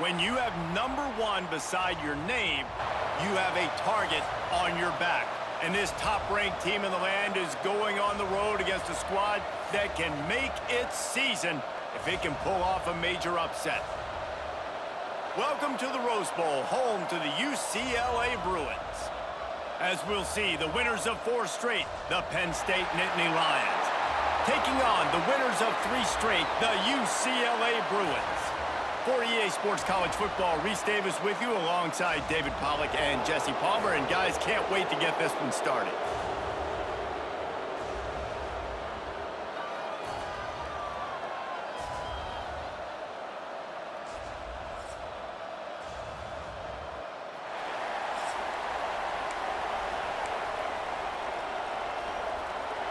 When you have number 1 beside your name, you have a target on your back. And this top-ranked team in the land is going on the road against a squad that can make its season if it can pull off a major upset. Welcome to the Rose Bowl, home to the UCLA Bruins. As we'll see, the winners of 4 straight, the Penn State Nittany Lions, taking on the winners of 3 straight, the UCLA Bruins. For EA Sports College Football, Reese Davis with you alongside David Pollack and Jesse Palmer. And guys, can't wait to get this one started.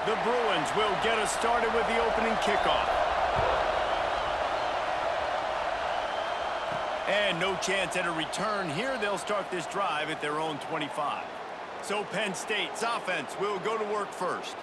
The Bruins will get us started with the opening kickoff. And no chance at a return here. They'll start this drive at their own 25. So Penn State's offense will go to work first.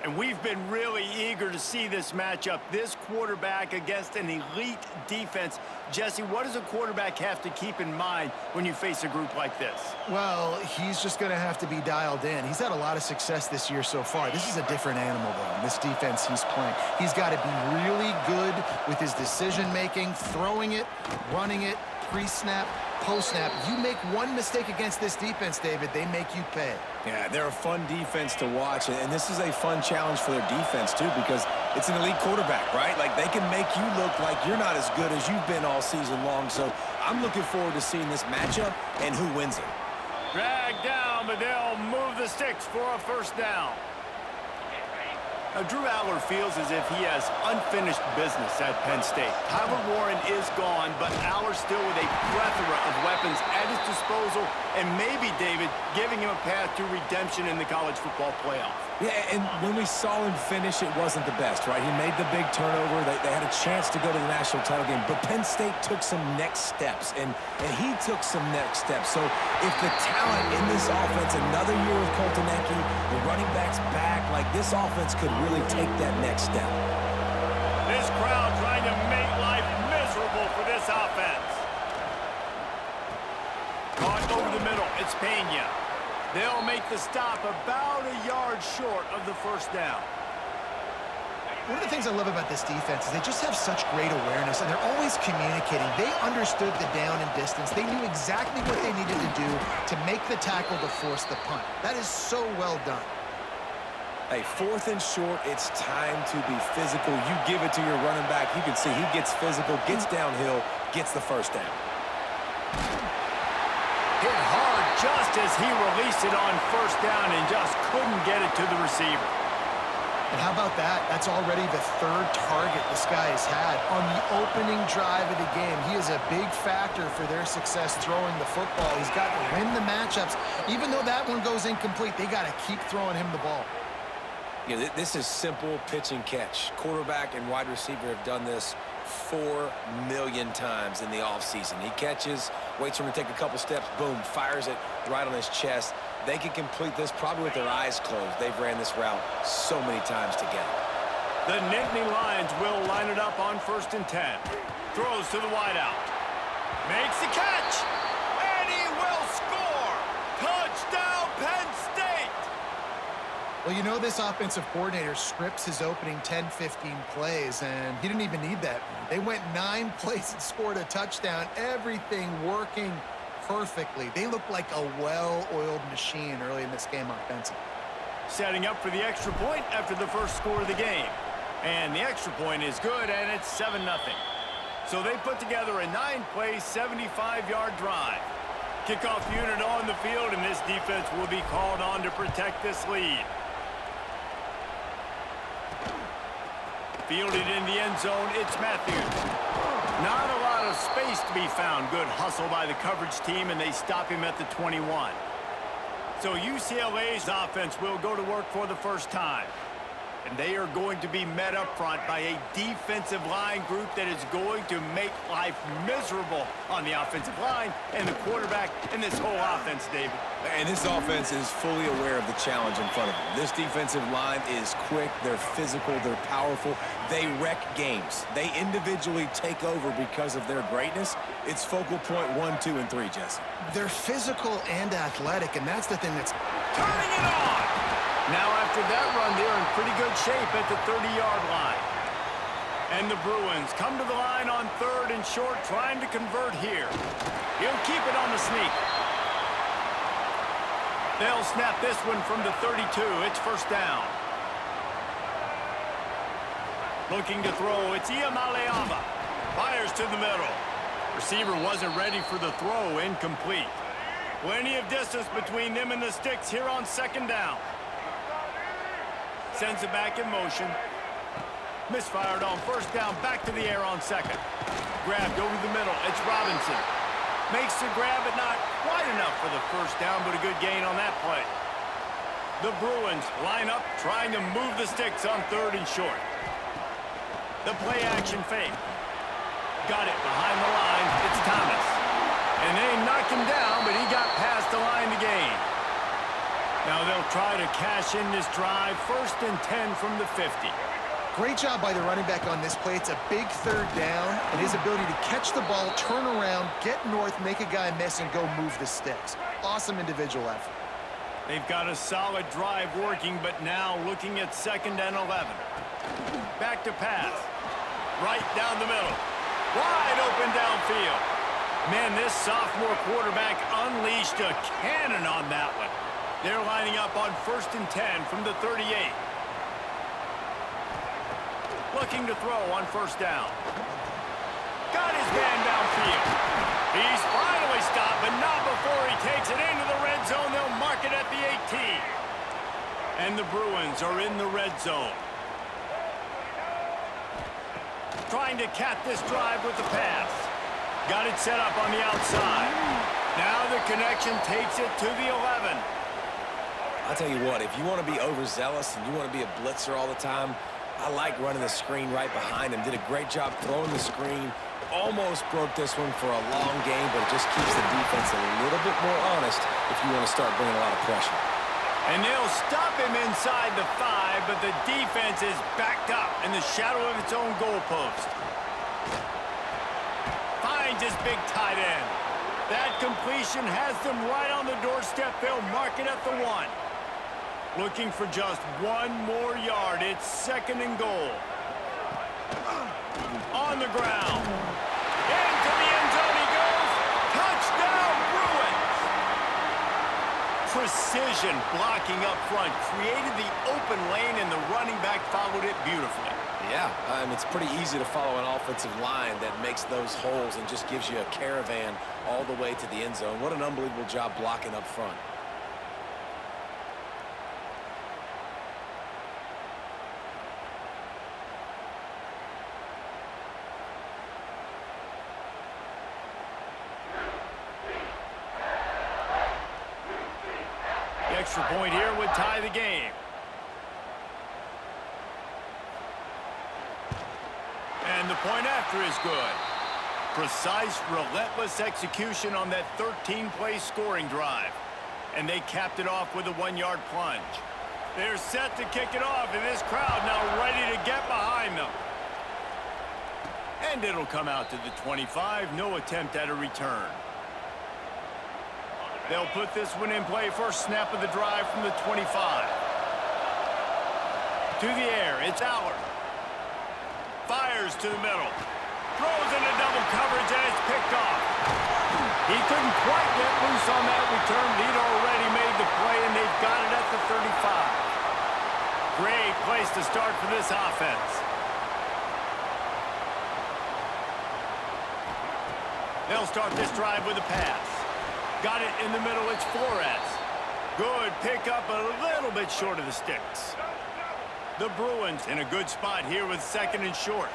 And we've been really eager to see this matchup, this quarterback against an elite defense. Jesse, what does a quarterback have to keep in mind when you face a group like this? Well, he's just going to have to be dialed in. He's had a lot of success this year so far. This is a different animal, though, in this defense he's playing. He's got to be really good with his decision-making, throwing it, running it, pre-snap, post-snap. You make one mistake against this defense, David, they make you pay. Yeah, they're a fun defense to watch, and this is a fun challenge for their defense, too, because it's an elite quarterback, right? Like, they can make you look like you're not as good as you've been all season long, so I'm looking forward to seeing this matchup and who wins it. Drag down, but they'll move the sticks for a first down. Now, Drew Allar feels as if he has unfinished business at Penn State. Tyler Warren is gone, but Allar still with a plethora of weapons at his disposal, and maybe, David, giving him a path to redemption in the college football playoff. Yeah, and when we saw him finish, it wasn't the best, right? He made the big turnover. They had a chance to go to the national title game, but Penn State took some next steps, and he took some next steps. So if the talent in this offense, another year with Colton Ecke, the running backs back, like this offense could really take that next step. This crowd trying to make life miserable for this offense. Caught over the middle. It's Pena. They'll make the stop about a yard short of the first down. One of the things I love about this defense is they just have such great awareness, and they're always communicating. They understood the down and distance. They knew exactly what they needed to do to make the tackle to force the punt. That is so well done. Hey, 4th and short, it's time to be physical. You give it to your running back. You can see he gets physical, gets downhill, gets the first down. Hit hard just as he released it on first down and just couldn't get it to the receiver. And how about that? That's already the 3rd target this guy has had on the opening drive of the game. He is a big factor for their success throwing the football. He's got to win the matchups. Even though that one goes incomplete, they got to keep throwing him the ball. Yeah, this is simple pitch and catch. Quarterback and wide receiver have done this 4 million times in the offseason. He catches, waits for him to take a couple steps, boom, fires it right on his chest. They can complete this probably with their eyes closed. They've ran this route so many times together. The Nittany Lions will line it up on 1st and 10. Throws to the wideout. Makes the catch. And he will score. Touchdown, Penn State. Well, you know this offensive coordinator scripts his opening 10-15 plays, and he didn't even need that. They went 9 plays and scored a touchdown. Everything working perfectly. They look like a well-oiled machine early in this game offensively. Setting up for the extra point after the first score of the game. And the extra point is good, and it's 7-0. So they put together a 9-play, 75-yard drive. Kickoff unit on the field, and this defense will be called on to protect this lead. Fielded in the end zone, it's Matthews. Not a lot of space to be found. Good hustle by the coverage team, and they stop him at the 21. So UCLA's offense will go to work for the first time. And they are going to be met up front by a defensive line group that is going to make life miserable on the offensive line and the quarterback and this whole offense, David. And this offense is fully aware of the challenge in front of them. This defensive line is quick, they're physical, they're powerful. They wreck games. They individually take over because of their greatness. It's focal point 1, 2, and 3, Jesse. They're physical and athletic, and that's the thing that's turning it on. Now after that run, they're in pretty good shape at the 30-yard line. And the Bruins come to the line on 3rd and short, trying to convert here. He'll keep it on the sneak. They'll snap this one from the 32. It's first down. Looking to throw, it's Iamaleava. Fires to the middle. Receiver wasn't ready for the throw, incomplete. Plenty of distance between them and the sticks here on 2nd down. Sends it back in motion. Misfired on 1st down, back to the air on 2nd. Grabbed over the middle, it's Robinson. Makes the grab, but not quite enough for the 1st down, but a good gain on that play. The Bruins line up, trying to move the sticks on 3rd and short. The play action fake. Got it behind the line, it's Thomas. And they knock him down, but he got past the line to gain. Now they'll try to cash in this drive. 1st and 10 from the 50. Great job by the running back on this play. It's a big 3rd down, and his ability to catch the ball, turn around, get north, make a guy miss, and go move the sticks. Awesome individual effort. They've got a solid drive working, but now looking at 2nd and 11. Back to pass. Right down the middle. Wide open downfield. Man, this sophomore quarterback unleashed a cannon on that one. They're lining up on 1st and 10 from the 38. Looking to throw on 1st down. Got his man downfield. He's finally stopped, but not before he takes it into the red zone. They'll mark it at the 18. And the Bruins are in the red zone. Trying to cap this drive with the pass. Got it set up on the outside. Now the connection takes it to the 11. I'll tell you what, if you want to be overzealous and you want to be a blitzer all the time, I like running the screen right behind him. Did a great job throwing the screen. Almost broke this one for a long game, but it just keeps the defense a little bit more honest if you want to start bringing a lot of pressure. And they'll stop him inside the 5, but the defense is backed up in the shadow of its own goalpost. Finds his big tight end. That completion has them right on the doorstep. They'll mark it at the 1. Looking for just 1 more yard. It's 2nd and goal. On the ground. Into the end zone he goes. Touchdown, Bruins! Precision blocking up front. Created the open lane, and the running back followed it beautifully. Yeah, it's pretty easy to follow an offensive line that makes those holes and just gives you a caravan all the way to the end zone. What an unbelievable job blocking up front. The extra point here would tie the game. And the point after is good. Precise, relentless execution on that 13-play scoring drive. And they capped it off with a 1-yard plunge. They're set to kick it off, and this crowd now ready to get behind them. And it'll come out to the 25. No attempt at a return. They'll put this one in play. First snap of the drive from the 25. To the air, it's Allard. Fires to the middle. Throws into double coverage, and it's picked off. He couldn't quite get loose on that return. He'd already made the play, and they've got it at the 35. Great place to start for this offense. They'll start this drive with a pass. Got it in the middle, it's Flores. Good pickup, a little bit short of the sticks. The Bruins in a good spot here with 2nd and short.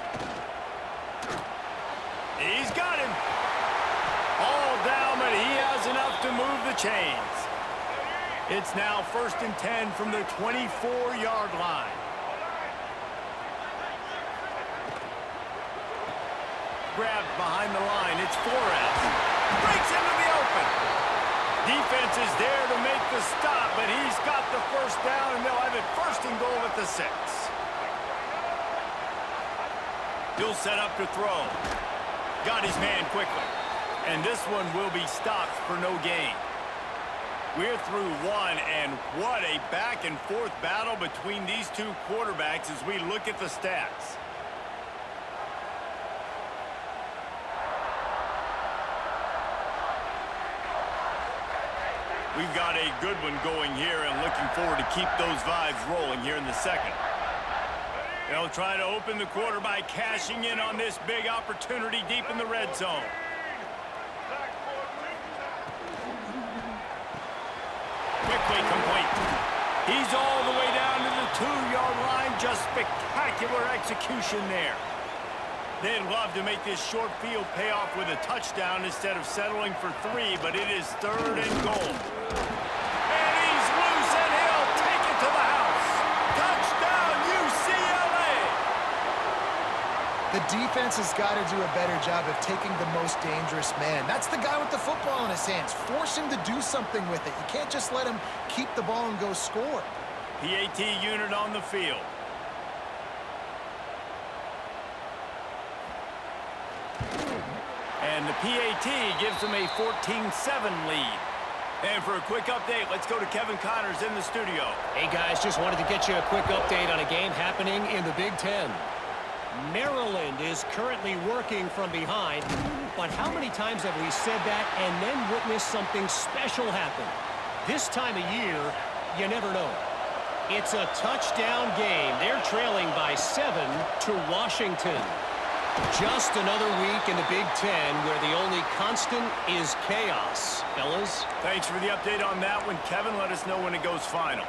He's got him. All down, but he has enough to move the chains. It's now 1st and 10 from the 24-yard line. Grabbed behind the line, it's Flores. Breaks into the open. Defense is there to make the stop, but he's got the 1st down, and they'll have it 1st and goal at the 6. He'll set up to throw. Got his man quickly. And this one will be stopped for no gain. We're through 1, and what a back-and-forth battle between these two quarterbacks as we look at the stats. We've got a good one going here and looking forward to keep those vibes rolling here in the 2nd. They'll try to open the quarter by cashing in on this big opportunity deep in the red zone. Quickly complete. He's all the way down to the 2-yard line. Just spectacular execution there. They'd love to make this short field pay off with a touchdown instead of settling for 3, but it is 3rd and goal. And he's loose, and he'll take it to the house. Touchdown, UCLA! The defense has got to do a better job of taking the most dangerous man. That's the guy with the football in his hands. Force him to do something with it. You can't just let him keep the ball and go score. PAT unit on the field. And the PAT gives them a 14-7 lead. And for a quick update, let's go to Kevin Connors in the studio. Hey, guys, just wanted to get you a quick update on a game happening in the Big Ten. Maryland is currently working from behind, but how many times have we said that and then witnessed something special happen? This time of year, you never know. It's a touchdown game. They're trailing by 7 to Washington. Just another week in the Big Ten where the only constant is chaos. Fellas? Thanks for the update on that one, Kevin. Let us know when it goes final.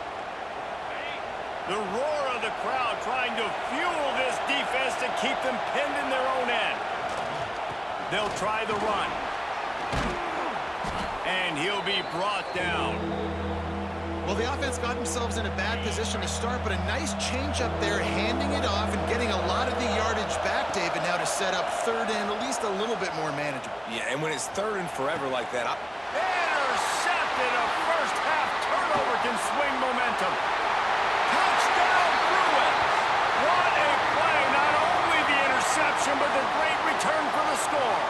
The roar of the crowd trying to fuel this defense to keep them pinned in their own end. They'll try the run. And he'll be brought down. Well, the offense got themselves in a bad position to start, but a nice change up there, handing it off and getting a lot of the yardage back, David, now to set up third and at least a little bit more manageable. Yeah, and when it's third and forever like that, Intercepted. A first-half turnover can swing momentum. Touchdown Bruins. What a play. Not only the interception, but the great return for the score.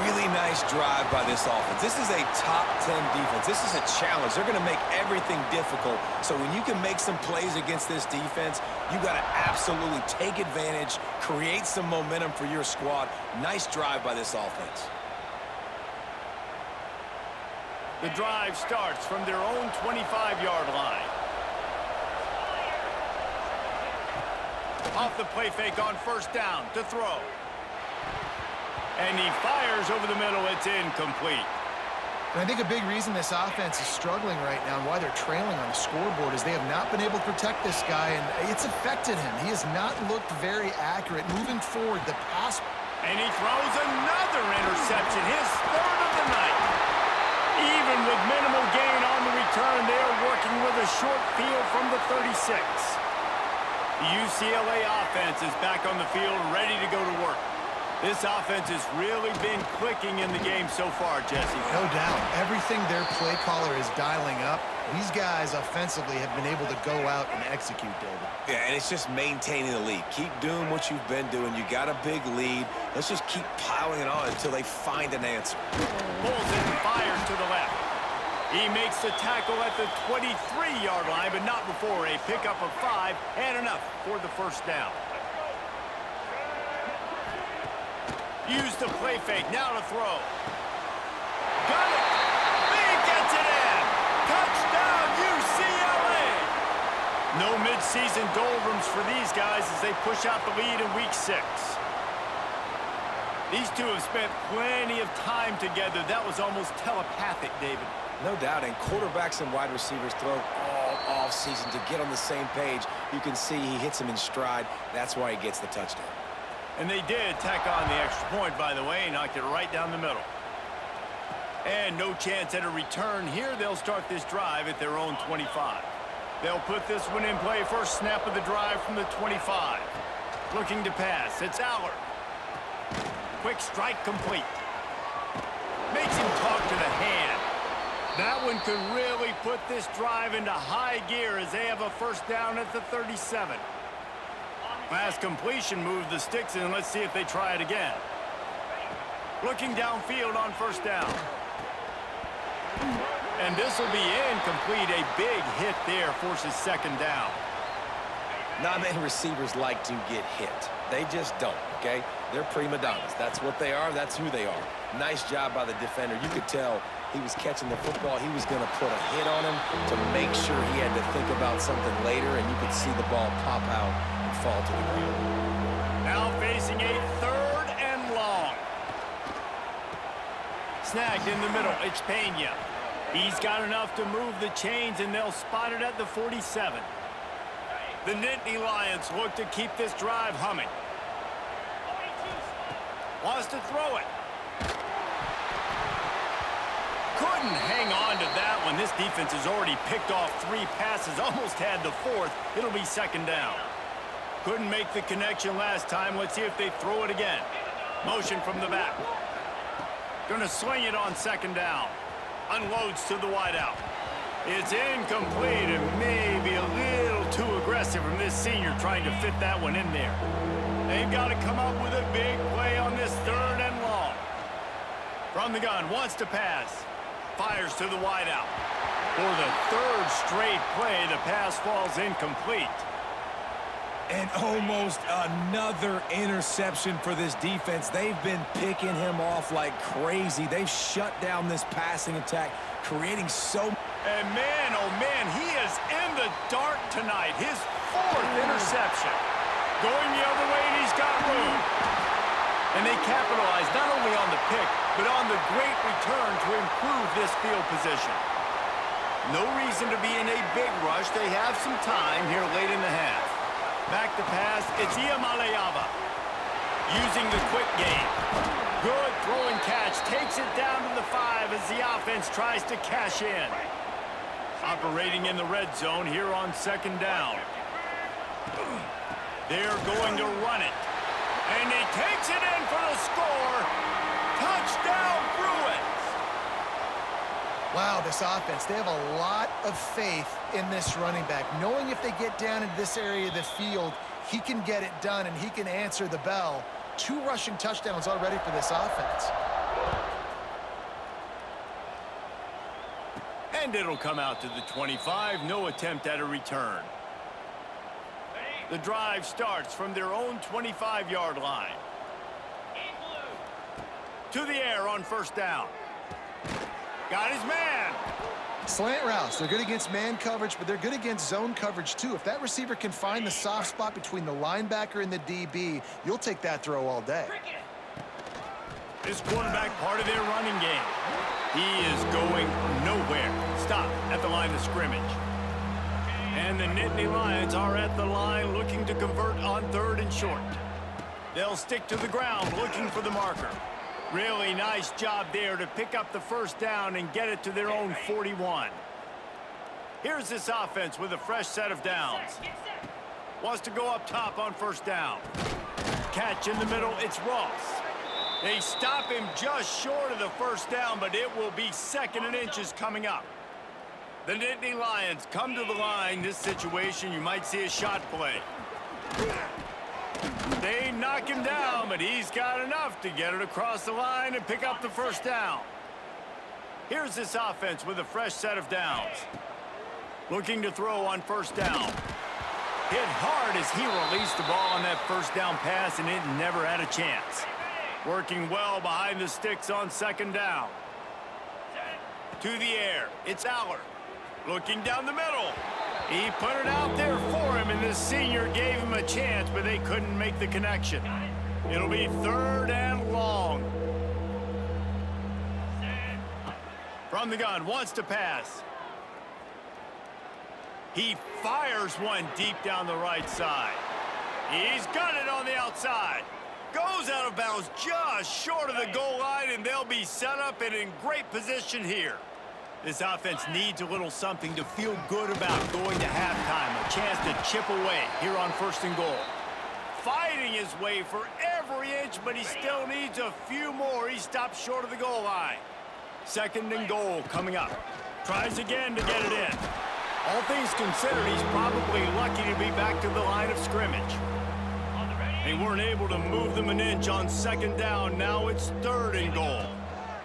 really nice drive by this offense. This is a top 10 defense. This is a challenge. They're going to make everything difficult. So when you can make some plays against this defense, you got to absolutely take advantage, create some momentum for your squad. Nice drive by this offense. The drive starts from their own 25-yard line. Off the play fake on first down to throw. And he fires over the middle. It's incomplete. And I think a big reason this offense is struggling right now and why they're trailing on the scoreboard is they have not been able to protect this guy, and it's affected him. He has not looked very accurate moving forward. The pass. And he throws another interception, his third of the night. Even with minimal gain on the return, they are working with a short field from the 36. The UCLA offense is back on the field, ready to go to work. This offense has really been clicking in the game so far, Jesse. No doubt. Everything their play caller is dialing up, these guys offensively have been able to go out and execute, David. Yeah, and it's just maintaining the lead. Keep doing what you've been doing. You got a big lead. Let's just keep piling it on until they find an answer. Pulls it and fires to the left. He makes the tackle at the 23-yard line, but not before a pickup of 5 and enough for the first down. Use the play fake, now to throw. Got it! He gets it in! Touchdown, UCLA! No midseason doldrums for these guys as they push out the lead in Week 6. These two have spent plenty of time together. That was almost telepathic, David. No doubt, and quarterbacks and wide receivers throw all offseason to get on the same page. You can see he hits him in stride. That's why he gets the touchdown. And they did tack on the extra point, by the way, and knocked it right down the middle. And no chance at a return here. They'll start this drive at their own 25. They'll put this one in play. First snap of the drive from the 25. Looking to pass. It's Allard. Quick strike complete. Makes him talk to the hand. That one could really put this drive into high gear as they have a first down at the 37. Last completion moved the sticks in. Let's see if they try it again. Looking downfield on first down. And this will be incomplete. A big hit there forces second down. Not many receivers like to get hit. They just don't, okay? They're prima donnas. That's what they are. That's who they are. Nice job by the defender. You could tell he was catching the football. He was going to put a hit on him to make sure he had to think about something later, and you could see the ball pop out and fall to the ground. Now facing a third and long. Snagged in the middle. It's Pena. He's got enough to move the chains, and they'll spot it at the 47. The Nittany Lions look to keep this drive humming. Wants to throw it. Couldn't hang on to that one. This defense has already picked off 3 passes, almost had the 4th. It'll be second down. Couldn't make the connection last time. Let's see if they throw it again. Motion from the back. Gonna swing it on second down. Unloads to the wideout. It's incomplete and maybe a little too aggressive from this senior trying to fit that one in there. They've got to come up with a big play on this third and long. From the gun, wants to pass. Fires to the wideout. For the third straight play, the pass falls incomplete. And almost another interception for this defense. They've been picking him off like crazy. They've shut down this passing attack, creating so... And man, oh man, he is in the dark tonight. His fourth interception. Going the other way, and he's got room. And they capitalize not only on the pick, but on the great return to improve this field position. No reason to be in a big rush. They have some time here late in the half. Back to pass, it's Iamaleava. Using the quick game. Good throwing catch, takes it down to the 5 as the offense tries to cash in. Operating in the red zone here on second down. They're going to run it. And he takes it in for the score. Touchdown, Bruins! Wow, this offense, they have a lot of faith in this running back, knowing if they get down into this area of the field, he can get it done and he can answer the bell. 2 rushing touchdowns already for this offense. And it'll come out to the 25. No attempt at a return. The drive starts from their own 25-yard line. To the air on first down. Got his man. Slant routes, they're good against man coverage, but they're good against zone coverage too. If that receiver can find the soft spot between the linebacker and the DB, you'll take that throw all day. This quarterback part of their running game. He is going nowhere. Stop at the line of scrimmage. And the Nittany Lions are at the line looking to convert on third and short. They'll stick to the ground looking for the marker. Really nice job there to pick up the first down and get it to their own 41. Here's this offense with a fresh set of downs. Wants to go up top on first down. Catch in the middle, it's Ross. They stop him just short of the first down, but it will be second and inches coming up. The Nittany Lions come to the line. This situation, you might see a shot play. They knock him down, but he's got enough to get it across the line and pick up the first down. Here's this offense with a fresh set of downs. Looking to throw on first down. Hit hard as he released the ball on that first down pass, and it never had a chance. Working well behind the sticks on second down. To the air, it's Aller. Looking down the middle. He put it out there for him, and this senior gave him a chance, but they couldn't make the connection. It'll be third and long. From the gun, wants to pass. He fires one deep down the right side. He's got it on the outside. Goes out of bounds just short of the goal line, and they'll be set up and in great position here. This offense needs a little something to feel good about going to halftime. A chance to chip away here on first and goal. Fighting his way for every inch, but he still needs a few more. He stops short of the goal line. Second and goal coming up. Tries again to get it in. All things considered, he's probably lucky to be back to the line of scrimmage. They weren't able to move them an inch on second down. Now it's third and goal.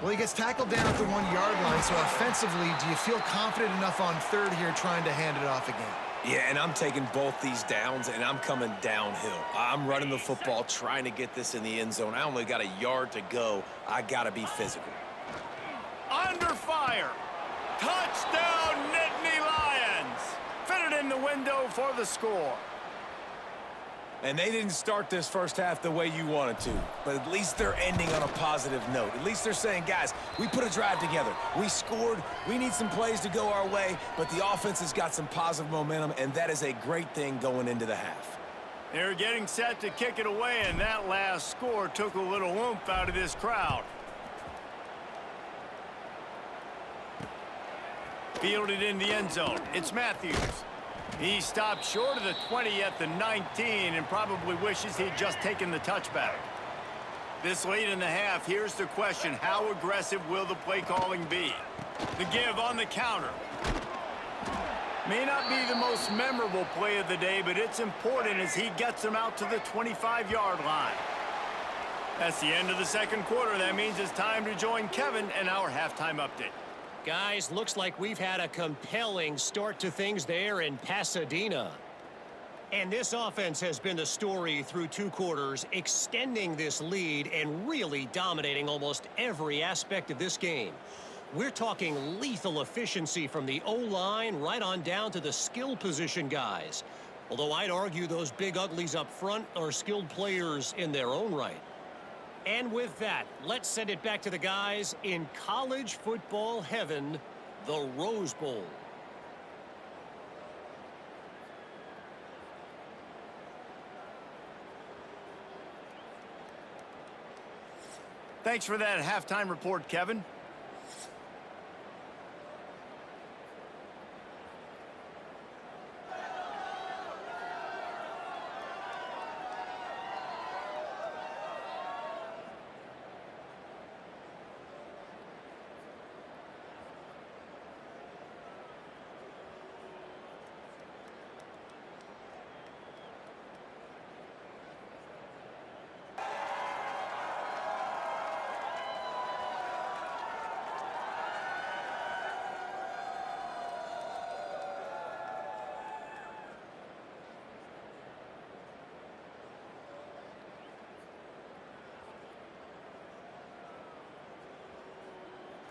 Well, he gets tackled down at the 1-yard line, so offensively, do you feel confident enough on third here trying to hand it off again? Yeah, and I'm taking both these downs, and I'm coming downhill. I'm running the football, trying to get this in the end zone. I only got a yard to go. I got to be physical. Under fire. Touchdown, Nittany Lions. Fitted in the window for the score. And they didn't start this first half the way you wanted to, but at least they're ending on a positive note. At least they're saying, guys, we put a drive together. We scored. We need some plays to go our way, but the offense has got some positive momentum, and that is a great thing going into the half. They're getting set to kick it away, and that last score took a little oomph out of this crowd. Fielded in the end zone. It's Matthews. He stopped short of the 20 at the 19 and probably wishes he'd just taken the touchback. This late in the half, here's the question. How aggressive will the play calling be? The give on the counter. May not be the most memorable play of the day, but it's important as he gets them out to the 25-yard line. That's the end of the second quarter. That means it's time to join Kevin in our halftime update. Guys, looks like we've had a compelling start to things there in Pasadena. And this offense has been the story through 2 quarters, extending this lead and really dominating almost every aspect of this game. We're talking lethal efficiency from the O-line right on down to the skill position guys. Although I'd argue those big uglies up front are skilled players in their own right. And with that, let's send it back to the guys in college football heaven, the Rose Bowl. Thanks for that halftime report, Kevin.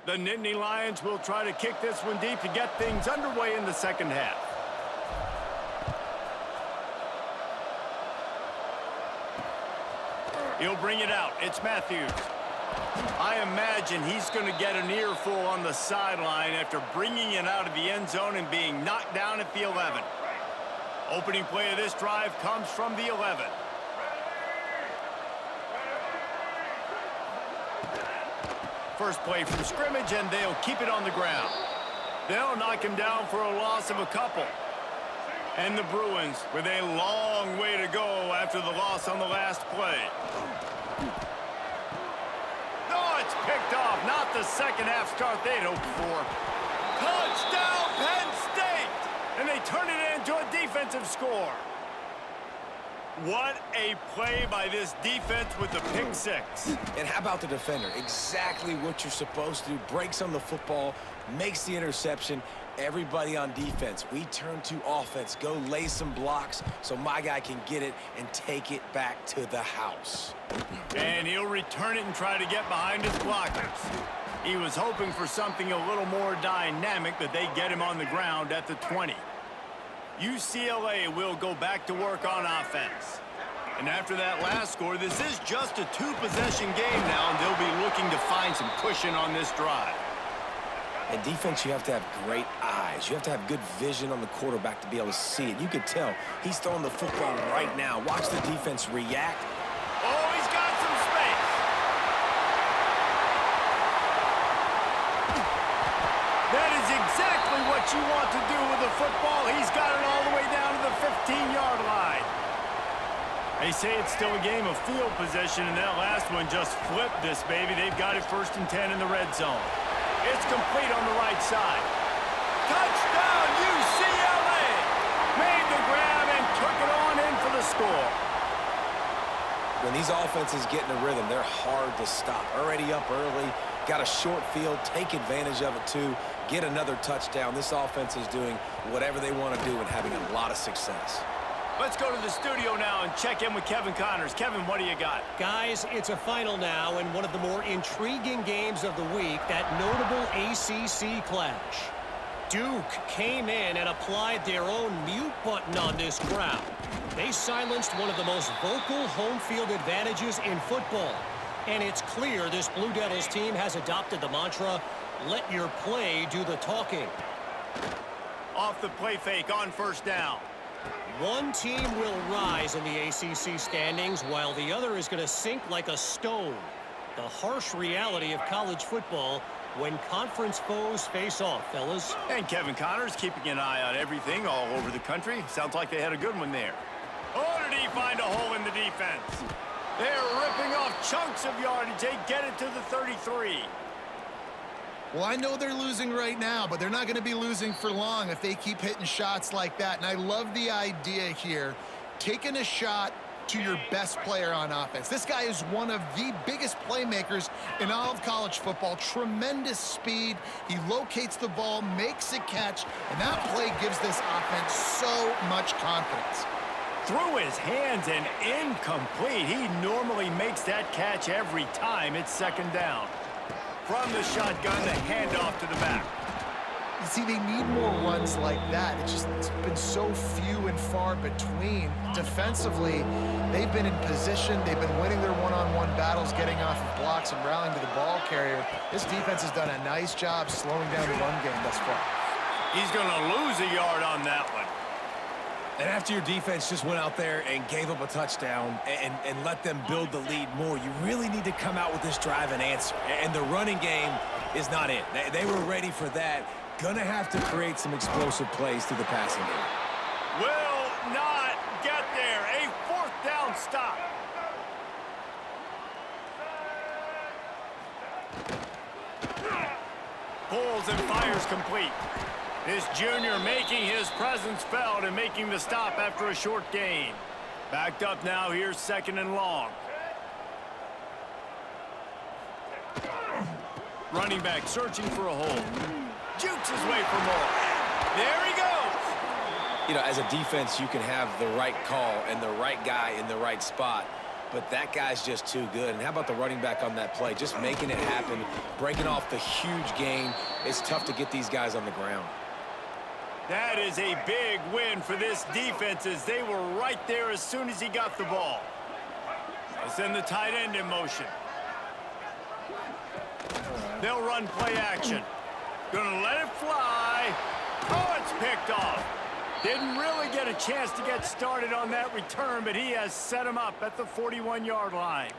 The Nittany Lions will try to kick this one deep to get things underway in the second half. He'll bring it out. It's Matthews. I imagine he's going to get an earful on the sideline after bringing it out of the end zone and being knocked down at the 11. Opening play of this drive comes from the 11. First play from scrimmage, and they'll keep it on the ground. They'll knock him down for a loss of a couple. And the Bruins with a long way to go after the loss on the last play. Oh, it's picked off. Not the second half start they'd hoped for. Touchdown, Penn State! And they turn it into a defensive score. What a play by this defense with the pick six. And how about the defender? Exactly what you're supposed to do. Breaks on the football, makes the interception. Everybody on defense, we turn to offense. Go lay some blocks so my guy can get it and take it back to the house. And he'll return it and try to get behind his blockers. He was hoping for something a little more dynamic, but they get him on the ground at the 20. UCLA will go back to work on offense. And after that last score, this is just a 2-possession game now, and they'll be looking to find some cushion on this drive. And defense, you have to have great eyes. You have to have good vision on the quarterback to be able to see it. You could tell he's throwing the football right now. Watch the defense react. Oh, he's got some space. That is exactly what you want to do with the football. He's got it all the way down to the 15-yard line. They say it's still a game of field position, and that last one just flipped this baby. They've got it 1st and 10 in the red zone. It's complete on the right side. Touchdown, UCLA! Made the grab and took it on in for the score. When these offenses get in a rhythm, they're hard to stop. Already up early, got a short field, take advantage of it too, get another touchdown. This offense is doing whatever they want to do and having a lot of success. Let's go to the studio now and check in with Kevin Connors. Kevin, what do you got? Guys, it's a final now and one of the more intriguing games of the week, that notable ACC clash. Duke came in and applied their own mute button on this crowd. They silenced one of the most vocal home field advantages in football. And it's clear this Blue Devils team has adopted the mantra, let your play do the talking. Off the play fake on 1st down. One team will rise in the ACC standings while the other is going to sink like a stone. The harsh reality of college football, when conference foes face off, fellas. And Kevin Connors keeping an eye on everything all over the country. Sounds like they had a good one there. Oh, did he find a hole in the defense? They're ripping off chunks of yardage. They get it to the 33. Well, I know they're losing right now, but they're not going to be losing for long if they keep hitting shots like that. And I love the idea here, taking a shot to your best player on offense. This guy is one of the biggest playmakers in all of college football. Tremendous speed. He locates the ball, makes a catch, and that play gives this offense so much confidence. Through his hands and incomplete. He normally makes that catch every time. It's second down. From the shotgun, the handoff to the back. You see, they need more runs like that. It's been so few and far between. Defensively, they've been in position. They've been winning their one-on-one battles, getting off of blocks and rallying to the ball carrier. This defense has done a nice job slowing down the run game thus far. He's going to lose a yard on that one. And after your defense just went out there and gave up a touchdown and let them build the lead more, you really need to come out with this drive and answer. And the running game is not it. They were ready for that. Gonna have to create some explosive plays through the passing game. Will not get there. A fourth down stop. Pulls and fires complete. This junior making his presence felt and making the stop after a short gain. Backed up now, here's second and long. Running back searching for a hole. Jukes his way for more. There he goes. You know, as a defense, you can have the right call and the right guy in the right spot, but that guy's just too good. And how about the running back on that play? Just making it happen, breaking off the huge gain. It's tough to get these guys on the ground. That is a big win for this defense as they were right there as soon as he got the ball. They send the tight end in motion. They'll run play action. Gonna let it fly. Oh, it's picked off. Didn't really get a chance to get started on that return, but he has set him up at the 41-yard line.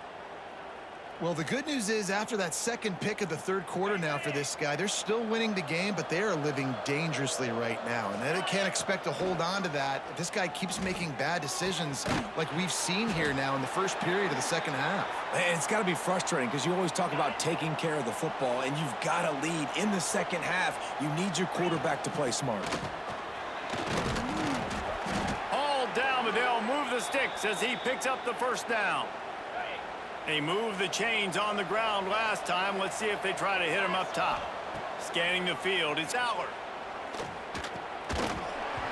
Well, the good news is after that second pick of the third quarter now for this guy, they're still winning the game, but they are living dangerously right now. And they can't expect to hold on to that if this guy keeps making bad decisions like we've seen here now in the first period of the second half. And it's got to be frustrating because you always talk about taking care of the football, and you've got to lead in the second half. You need your quarterback to play smart. All down, but they'll move the sticks as he picks up the first down. They moved the chains on the ground last time. Let's see if they try to hit him up top. Scanning the field, it's Allard.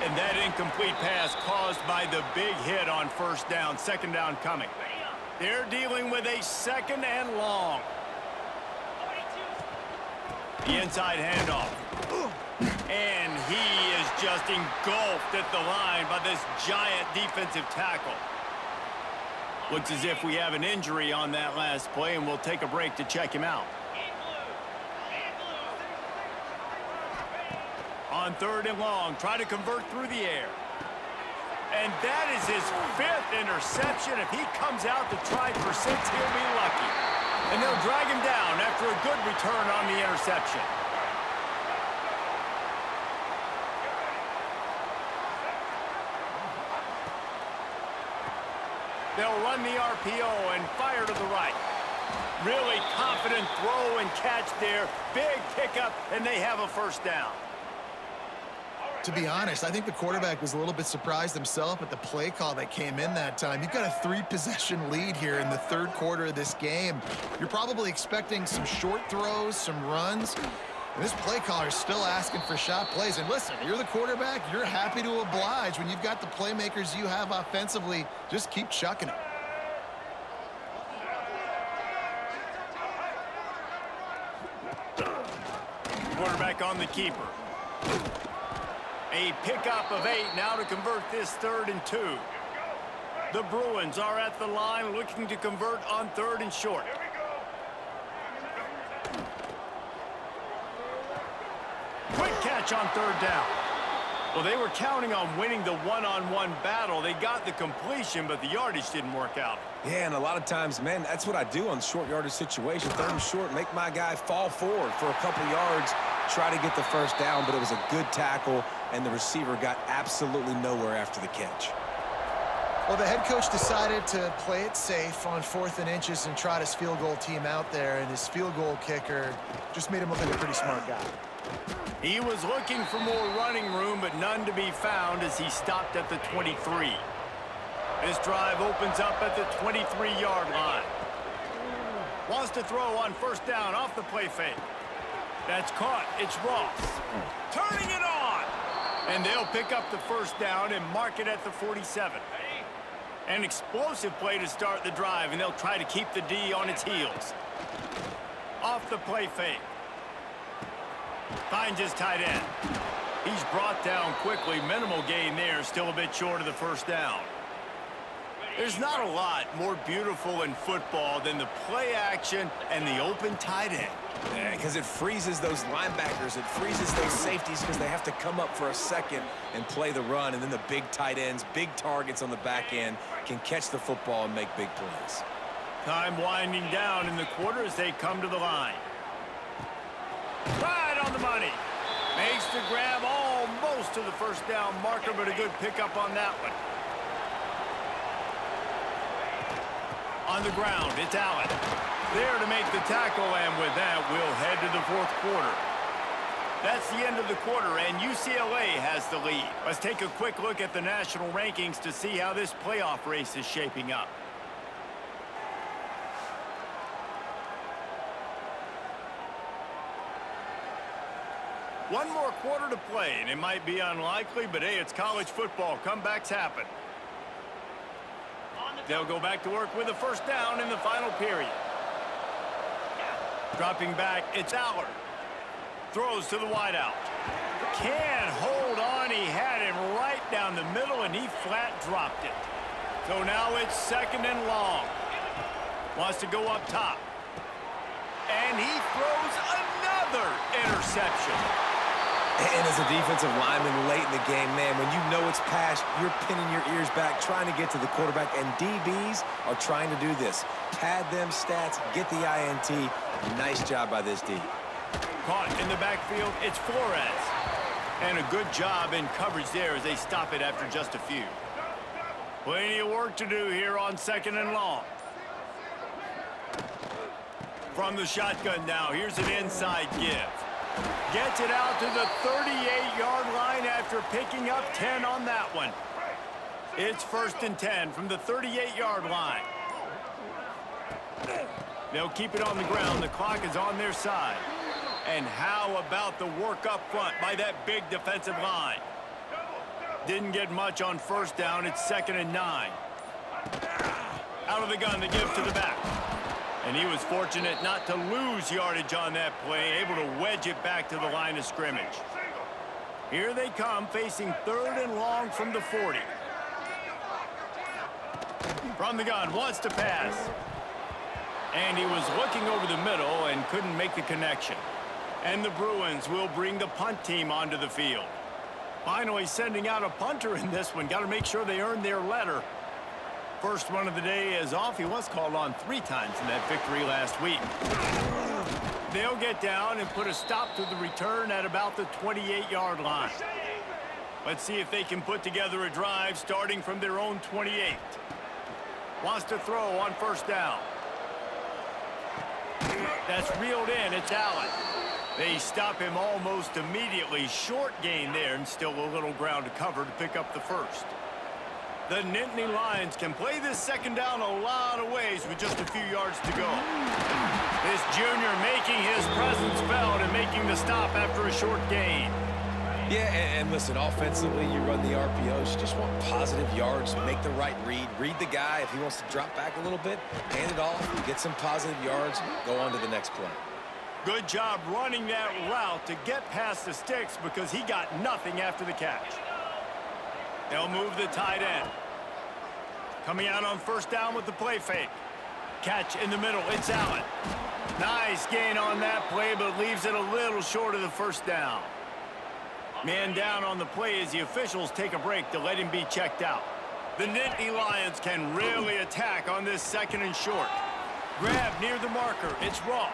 And that incomplete pass caused by the big hit on first down. Second down coming. They're dealing with a second and long. The inside handoff. And he is just engulfed at the line by this giant defensive tackle. Looks as if we have an injury on that last play, and we'll take a break to check him out. On third and long, try to convert through the air. And that is his fifth interception. If he comes out to try for 6, he'll be lucky. And they'll drag him down after a good return on the interception. They'll run the RPO and fire to the right. Really confident throw and catch there. Big pickup, and they have a first down. To be honest, I think the quarterback was a little bit surprised himself at the play call that came in that time. You've got a 3-possession lead here in the third quarter of this game. You're probably expecting some short throws, some runs. And this play caller is still asking for shot plays. And listen, you're the quarterback. You're happy to oblige. When you've got the playmakers you have offensively, just keep chucking it. Quarterback on the keeper. A pickup of 8 now to convert this 3rd and 2. The Bruins are at the line looking to convert on 3rd and short. Quick catch on 3rd down. Well, they were counting on winning the one-on-one battle. They got the completion, but the yardage didn't work out. Yeah, and a lot of times, man, that's what I do on short yardage situation. Third and short, make my guy fall forward for a couple yards, try to get the first down, but it was a good tackle, and the receiver got absolutely nowhere after the catch. Well, the head coach decided to play it safe on 4th and inches and trot his field goal team out there, and his field goal kicker just made him look like a pretty smart guy. He was looking for more running room, but none to be found as he stopped at the 23. This drive opens up at the 23-yard line. Wants to throw on first down off the play fake. That's caught. It's Ross. Turning it on. And they'll pick up the first down and mark it at the 47. An explosive play to start the drive, and they'll try to keep the D on its heels. Off the play fake. Finds his tight end. He's brought down quickly. Minimal gain there, still a bit short of the first down. There's not a lot more beautiful in football than the play action and the open tight end. Because it freezes those linebackers. It freezes those safeties because they have to come up for a second and play the run. And then the big tight ends, big targets on the back end can catch the football and make big plays. Time winding down in the quarter as they come to the line. Right on the money. Makes the grab almost to the first down marker, but a good pickup on that one. On the ground, it's Allen. There to make the tackle, and with that, we'll head to the 4th quarter. That's the end of the quarter, and UCLA has the lead. Let's take a quick look at the national rankings to see how this playoff race is shaping up. One more quarter to play, and it might be unlikely, but hey, it's college football. Comebacks happen. They'll go back to work with a first down in the final period. Dropping back, it's Allard. Throws to the wideout. Can't hold on. He had him right down the middle, and he flat dropped it. So now it's 2nd and long. Wants to go up top. And he throws another interception. And as a defensive lineman late in the game, man, when you know it's past, you're pinning your ears back, trying to get to the quarterback, and DBs are trying to do this. Pad them stats, get the INT. Nice job by this D. Caught in the backfield, it's Flores. And a good job in coverage there as they stop it after just a few. Plenty of work to do here on 2nd and long. From the shotgun now, here's an inside give. Gets it out to the 38-yard line after picking up 10 on that one. It's 1st and 10 from the 38-yard line. They'll keep it on the ground. The clock is on their side. And how about the work up front by that big defensive line? Didn't get much on first down. It's 2nd and 9. Out of the gun, the give to the back. And he was fortunate not to lose yardage on that play, able to wedge it back to the line of scrimmage. Here they come, facing 3rd and long from the 40. From the gun, wants to pass. And he was looking over the middle and couldn't make the connection. And the Bruins will bring the punt team onto the field. Finally sending out a punter in this one. Got to make sure they earn their letter. First one of the day is off. He was called on 3 times in that victory last week. They'll get down and put a stop to the return at about the 28-yard line. Let's see if they can put together a drive starting from their own 28. Wants to throw on first down. That's reeled in. It's Allen. They stop him almost immediately. Short gain there, and still a little ground to cover to pick up the first. The Nittany Lions can play this 2nd down a lot of ways with just a few yards to go. This junior making his presence felt and making the stop after a short gain. Yeah, and listen, offensively, you run the RPOs. You just want positive yards, make the right read. Read the guy. If he wants to drop back a little bit, hand it off, get some positive yards, go on to the next play. Good job running that route to get past the sticks because he got nothing after the catch. They'll move the tight end. Coming out on first down with the play fake. Catch in the middle. It's Allen. Nice gain on that play, but leaves it a little short of the first down. Man down on the play as the officials take a break to let him be checked out. The Nittany Lions can really attack on this second and short. Grab near the marker. It's Ross.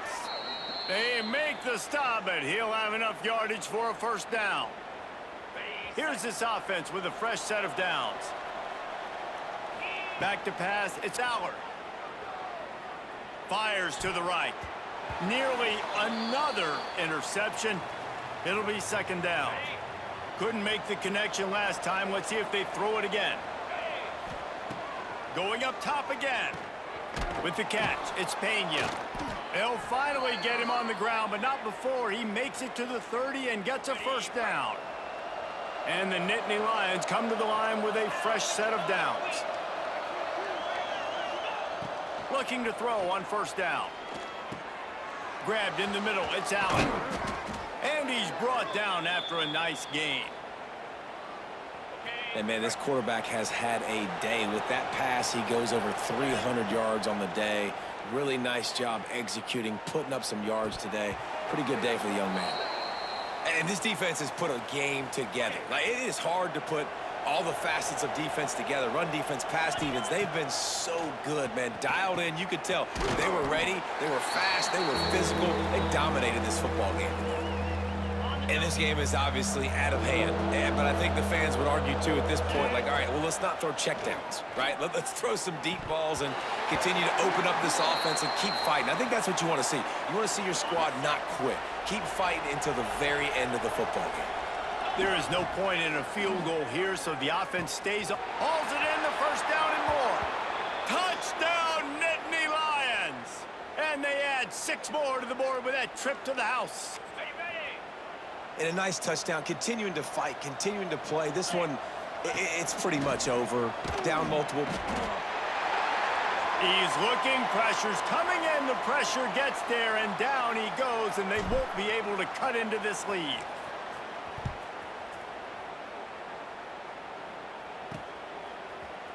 They make the stop, but he'll have enough yardage for a first down. Here's this offense with a fresh set of downs. Back to pass. It's Allard. Fires to the right. Nearly another interception. It'll be second down. Couldn't make the connection last time. Let's see if they throw it again. Going up top again. With the catch, it's Pena. They'll finally get him on the ground, but not before he makes it to the 30 and gets a first down. And the Nittany Lions come to the line with a fresh set of downs. Looking to throw on first down. Grabbed in the middle, it's Allen. And he's brought down after a nice gain. And, man, this quarterback has had a day. With that pass, he goes over 300 yards on the day. Really nice job executing, putting up some yards today. Pretty good day for the young man. And this defense has put a game together. Like, it is hard to put all the facets of defense together. Run defense, pass defense. They've been so good, man. Dialed in. You could tell they were ready. They were fast. They were physical. They dominated this football game today. And this game is obviously out of hand. But I think the fans would argue, too, at this point, like, all right, well, let's not throw checkdowns, right? Let's throw some deep balls and continue to open up this offense and keep fighting. I think that's what you want to see. You want to see your squad not quit. Keep fighting until the very end of the football game. There is no point in a field goal here, so the offense stays up. Hauls it in, the first down and more. Touchdown, Nittany Lions! And they add 6 more to the board with that trip to the house. And a nice touchdown, continuing to fight, continuing to play. This one, it's pretty much over. Down multiple. He's looking, pressure's coming in, the pressure gets there, and down he goes, and they won't be able to cut into this lead.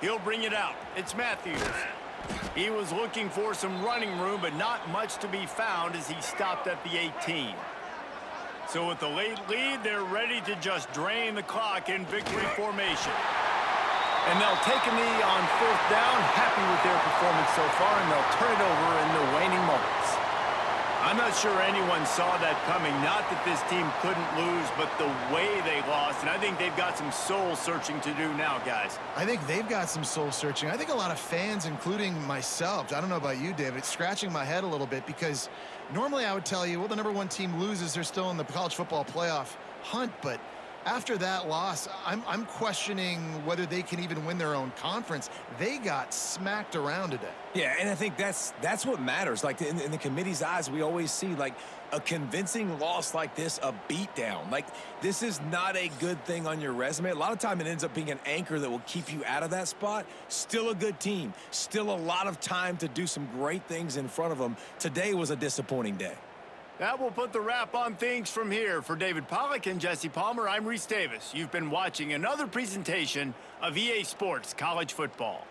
He'll bring it out. It's Matthews. He was looking for some running room, but not much to be found as he stopped at the 18. So with the late lead, they're ready to just drain the clock in victory formation. And they'll take a knee on 4th down, happy with their performance so far, and they'll turn it over in the waning moments. I'm not sure anyone saw that coming. Not that this team couldn't lose, but the way they lost. And I think they've got some soul-searching to do now, guys. I think they've got some soul-searching. I think a lot of fans, including myself, I don't know about you, David, scratching my head a little bit because normally I would tell you, well, the #1 team loses, they're still in the college football playoff hunt, but after that loss, I'm questioning whether they can even win their own conference. They got smacked around today. Yeah, and I think that's what matters. Like, in the committee's eyes, we always see, like, a convincing loss like this, a beatdown. Like, this is not a good thing on your resume. A lot of time it ends up being an anchor that will keep you out of that spot. Still a good team. Still a lot of time to do some great things in front of them. Today was a disappointing day. That will put the wrap on things from here. For David Pollack and Jesse Palmer, I'm Reese Davis. You've been watching another presentation of EA Sports College Football.